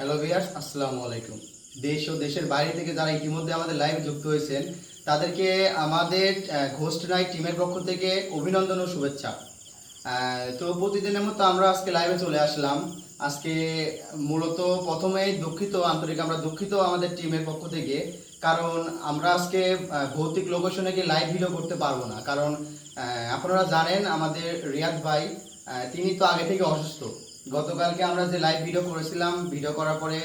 Hello viewers, আসসালামু আলাইকুম। দেশ ও দেশের বাইরে থেকে যারা ইতিমধ্যে আমাদের লাইভে যুক্ত হয়েছেন তাদেরকে আমাদের ঘোস্ট নাইট টিমের পক্ষ থেকে অভিনন্দন ও শুভেচ্ছা। তো প্রতিদিনের মতো আমরা আজকে লাইভে চলে আসলাম। আজকে মূলত প্রথমেই আন্তরিক আমরা দুঃখিত আমাদের টিমের পক্ষ থেকে, কারণ আমরা আজকে ভৌতিক লোকেশনে গিয়ে লাইভ ভিডিও করতে পারবো না। কারণ আপনারা জানেন আমাদের রিয়াদ ভাই তিনি তো আগে থেকে অসুস্থ। গতকালকে আমরা যে লাইভ ভিডিও করেছিলাম, ভিডিও করার পরে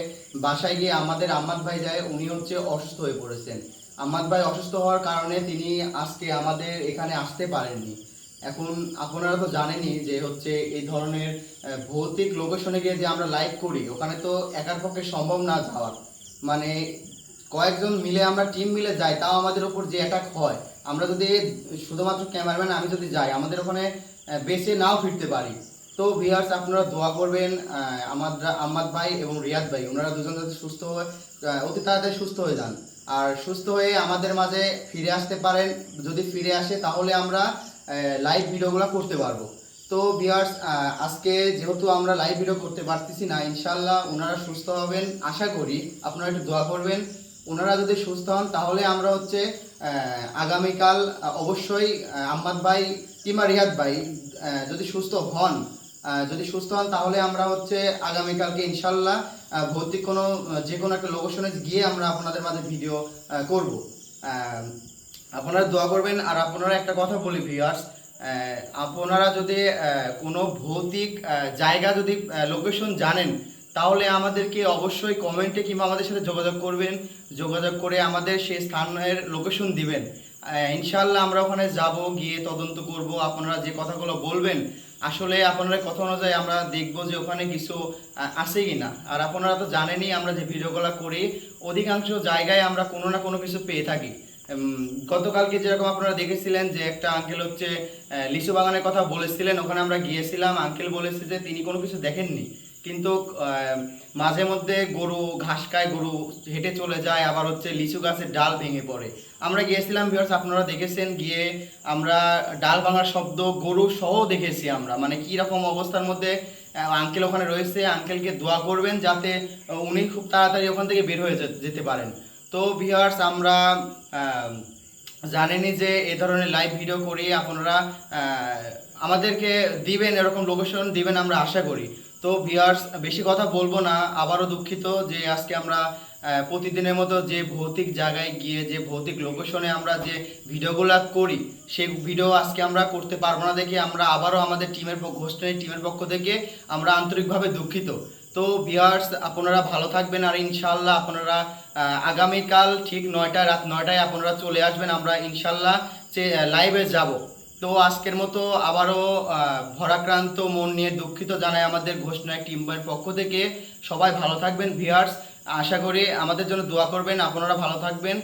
বাসায় গিয়ে আমাদের আম্মাদ ভাই যায়, উনি হচ্ছে অসুস্থ হয়ে পড়েছেন। আম্মাদ ভাই অসুস্থ হওয়ার কারণে তিনি আজকে আমাদের এখানে আসতে পারেননি। এখন আপনারা তো জানেনই যে হচ্ছে এই ধরনের ভৌতিক লোকেশনে গিয়ে যে আমরা লাইভ করি, ওখানে তো একার পক্ষে সম্ভব না যাওয়ার। মানে কয়েকজন মিলে আমরা টিম মিলে যাই, তাও আমাদের ওপর যে অ্যাটাক হয়, আমরা যদি শুধুমাত্র ক্যামেরাম্যান আমি যদি যাই, আমাদের ওখানে বেঁচে নাও ফিরতে পারি। তো ভিউয়ার্স, আপনারা দোয়া করবেন আম্মাদ ভাই এবং রিয়াদ ভাই, ওনারা দুজন যাতে সুস্থ হয়ে অতি তাড়াতাড়ি সুস্থ হয়ে যান, আর সুস্থ হয়ে আমাদের মাঝে ফিরে আসতে পারেন। যদি ফিরে আসে তাহলে আমরা লাইভ ভিডিওগুলো করতে পারবো। তো ভিউয়ার্স, আজকে যেহেতু আমরা লাইভ ভিডিও করতে পারতেছি না, ইনশাল্লাহ ওনারা সুস্থ হবেন আশা করি। আপনারা একটু দোয়া করবেন। ওনারা যদি সুস্থ হন তাহলে আমরা হচ্ছে আগামীকাল অবশ্যই আম্মাদ ভাই কিংবা রিয়াদ ভাই যদি সুস্থ হন তাহলে আমরা হচ্ছে আগামীকালকে ইনশাল্লাহ ভৌতিক কোনো যে কোনো একটা লোকেশনে গিয়ে আমরা আপনাদের মাঝে ভিডিও করব। আপনারা দোয়া করবেন। আর আপনারা একটা কথা বলি ভিউয়ার্স, আপনারা যদি কোনো ভৌতিক জায়গা যদি লোকেশন জানেন তাহলে আমাদেরকে অবশ্যই কমেন্টে কিংবা আমাদের সাথে যোগাযোগ করবেন। যোগাযোগ করে আমাদের সেই স্থানের লোকেশন দিবেন। ইনশাল্লাহ আমরা ওখানে যাব, গিয়ে তদন্ত করব। আপনারা যে কথাগুলো বলবেন আসলে আপনারা কথা অনুযায়ী আমরা দেখব যে ওখানে কিছু আছে কি না। আর আপনারা তো জানেনই আমরা যে ভিডিওগুলো করি অধিকাংশ জায়গায় আমরা কোনো না কোনো কিছু পেয়ে থাকি। গতকালকে যেরকম আপনারা দেখেছিলেন যে একটা আঙ্কেল হচ্ছে লিচু বাগানের কথা বলেছিলেন, ওখানে আমরা গিয়েছিলাম। আঙ্কেল বলেছে যে তিনি কোনো কিছু দেখেননি, কিন্তু মাঝে মধ্যে গরু ঘাস খায়, গরু হেঁটে চলে যায়, আবার হচ্ছে লিচু গাছের ডাল ভেঙে পড়ে। আমরা গিয়েছিলাম ভিউয়ার্স, আপনারা দেখেছেন, গিয়ে আমরা ডাল ভাঙার শব্দ গরু সহ দেখেছি আমরা। মানে কি রকম অবস্থার মধ্যে আঙ্কেল ওখানে রয়েছে। আঙ্কেলকে দোয়া করবেন যাতে উনি খুব তাড়াতাড়ি ওখান থেকে বের হয়ে যেতে পারেন। তো ভিউয়ার্স, আমরা জানেনই যে এই ধরনের লাইভ ভিডিও করি, আপনারা আমাদেরকে দিবেন, এরকম লোকেশন দিবেন আমরা আশা করি। তো ভিউয়ার্স, বেশি কথা বলবো না। আবারও দুঃখিত যে আজকে আমরা প্রতিদিনের মতো যে ভৌতিক জায়গায় গিয়ে যে ভৌতিক লোকেশনে আমরা যে ভিডিওগুলো করি সেই ভিডিও আজকে আমরা করতে পারবো না দেখে আমরা আবারও আমাদের হোস্টেলের টিমের পক্ষ থেকে আমরা আন্তরিকভাবে দুঃখিত। তো ভিউয়ার্স, আপনারা ভালো থাকবেন। আর ইনশাল্লাহ আপনারা আগামীকাল ঠিক রাত 9টায় আপনারা চলে আসবেন, আমরা ইনশাল্লাহ লাইভে যাব। তো আজকের মতো আবারও ভরাক্রান্ত মন নিয়ে দুঃখিত জানাই আমাদের ঘোষণা টিমের পক্ষ থেকে। সবাই ভালো থাকবেন ভিউয়ার্স, আশা করি আমাদের জন্য দোয়া করবেন। আপনারা ভালো থাকবেন।